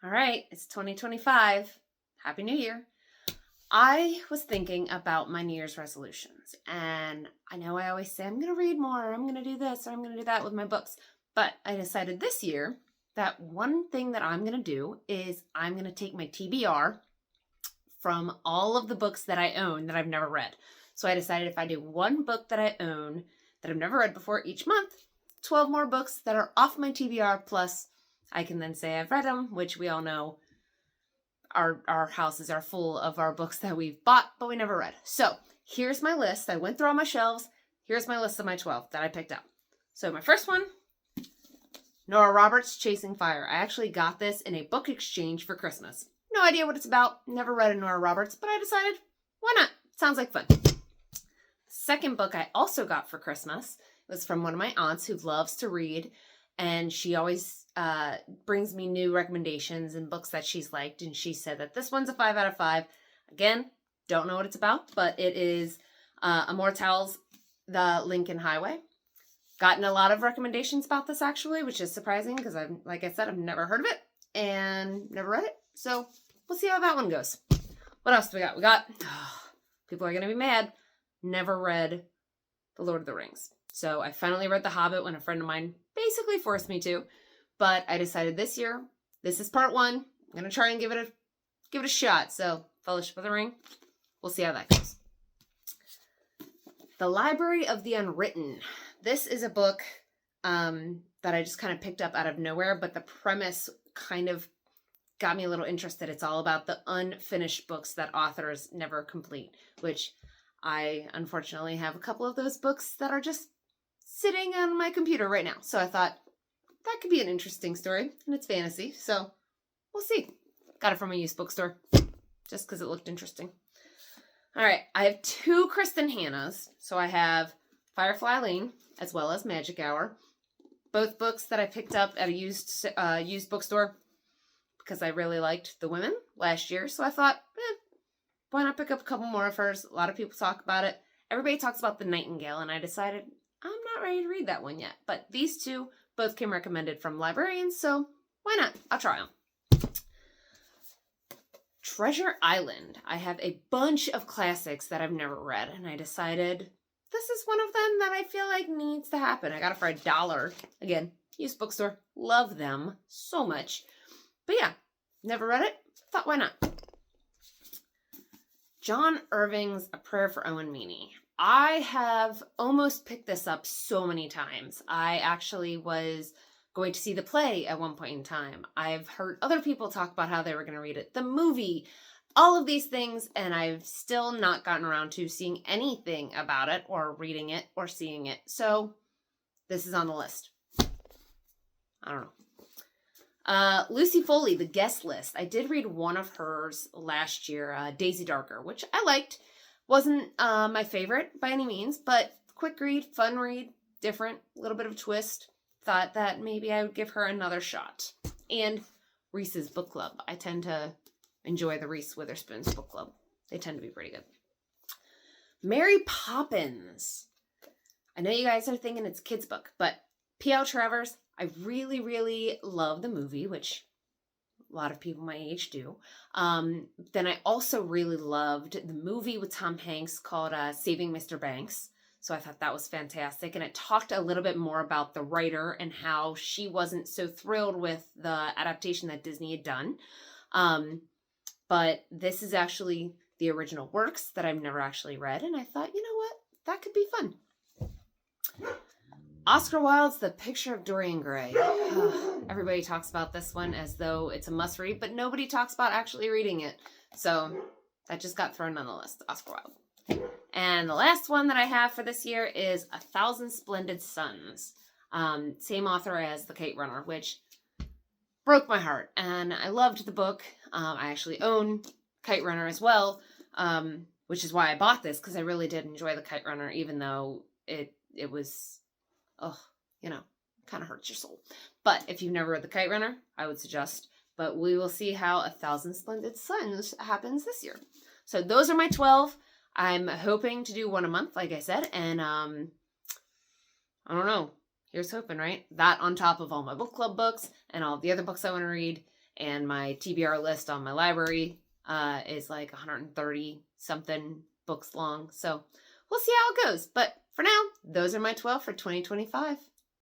All right, it's 2025. Happy New Year. I was thinking about my New Year's resolutions, and I know I always say I'm going to read more, I'm going to do this, or I'm going to do that with my books. But I decided this year that one thing that I'm going to do is I'm going to take my TBR from all of the books that I own that I've never read. So I decided if I do one book that I own that I've never read before each month, 12 more books that are off my TBR, plus I can then say I've read them, which we all know our houses are full of our books that we've bought but we never read. So here's my list. I went through all my shelves. Here's my list of my 12 that I picked up. So my first one, Nora Roberts' Chasing Fire. I actually got this in a book exchange for Christmas. No idea what it's about. Never read a Nora Roberts, but I decided, why not? Sounds like fun. Second book I also got for Christmas was from one of my aunts who loves to read, and she always brings me new recommendations and books that she's liked, and she said that this one's a 5 out of 5. Again, don't know what it's about, but it is Immortals, The Lincoln Highway. Gotten a lot of recommendations about this, actually, which is surprising because like I said, I've never heard of it and never read it. So we'll see how that one goes. What else do we got? People are going to be mad. Never read The Lord of the Rings. So I finally read The Hobbit when a friend of mine basically forced me to. But I decided this year, this is part 1. I'm going to try and give it a shot. So Fellowship of the Ring, we'll see how that goes. The Library of the Unwritten. This is a book that I just kind of picked up out of nowhere, but the premise kind of got me a little interested. It's all about the unfinished books that authors never complete, which I unfortunately have a couple of those books that are just sitting on my computer right now. So I thought that could be an interesting story, and it's fantasy, so we'll see. Got it from a used bookstore, just because it looked interesting. All right, I have 2 Kristen Hannahs. So I have Firefly Lane, as well as Magic Hour. Both books that I picked up at a used bookstore, because I really liked the women last year. So I thought, why not pick up a couple more of hers? A lot of people talk about it. Everybody talks about The Nightingale, and I decided I'm not ready to read that one yet. But these 2 both came recommended from librarians, so why not? I'll try them. Treasure Island. I have a bunch of classics that I've never read, and I decided this is one of them that I feel like needs to happen. I got it for $1. Again, used bookstore. Love them so much. But yeah, never read it. Thought, why not? John Irving's A Prayer for Owen Meany. I have almost picked this up so many times. I actually was going to see the play at one point in time. I've heard other people talk about how they were going to read it, the movie, all of these things, and I've still not gotten around to seeing anything about it or reading it or seeing it. So this is on the list. I don't know. Lucy Foley, The Guest List. I did read one of hers last year, Daisy Darker, which I liked. Wasn't my favorite by any means, but quick read, fun read, different, little bit of a twist. Thought that maybe I would give her another shot. And Reese's Book Club. I tend to enjoy the Reese Witherspoon's book club. They tend to be pretty good. Mary Poppins. I know you guys are thinking it's a kid's book, but P.L. Travers, I really, really love the movie, which a lot of people my age do. Then I also really loved the movie with Tom Hanks called Saving Mr. Banks. So I thought that was fantastic. And it talked a little bit more about the writer and how she wasn't so thrilled with the adaptation that Disney had done. But this is actually the original works that I've never actually read. And I thought, you know what? That could be fun. Oscar Wilde's The Picture of Dorian Gray. Everybody talks about this one as though it's a must read, but nobody talks about actually reading it. So that just got thrown on the list, Oscar Wilde. And the last one that I have for this year is A Thousand Splendid Suns. Same author as The Kite Runner, which broke my heart. And I loved the book. I actually own Kite Runner as well, which is why I bought this, because I really did enjoy The Kite Runner, even though it was, kind of hurts your soul. But if you've never read The Kite Runner, I would suggest. But we will see how A Thousand Splendid Suns happens this year. So those are my 12. I'm hoping to do one a month, like I said, and I don't know. Here's hoping, right? That on top of all my book club books and all the other books I want to read, And my TBR list on my library is like 130 something books long. So we'll see how it goes. But for now, those are my 12 for 2025.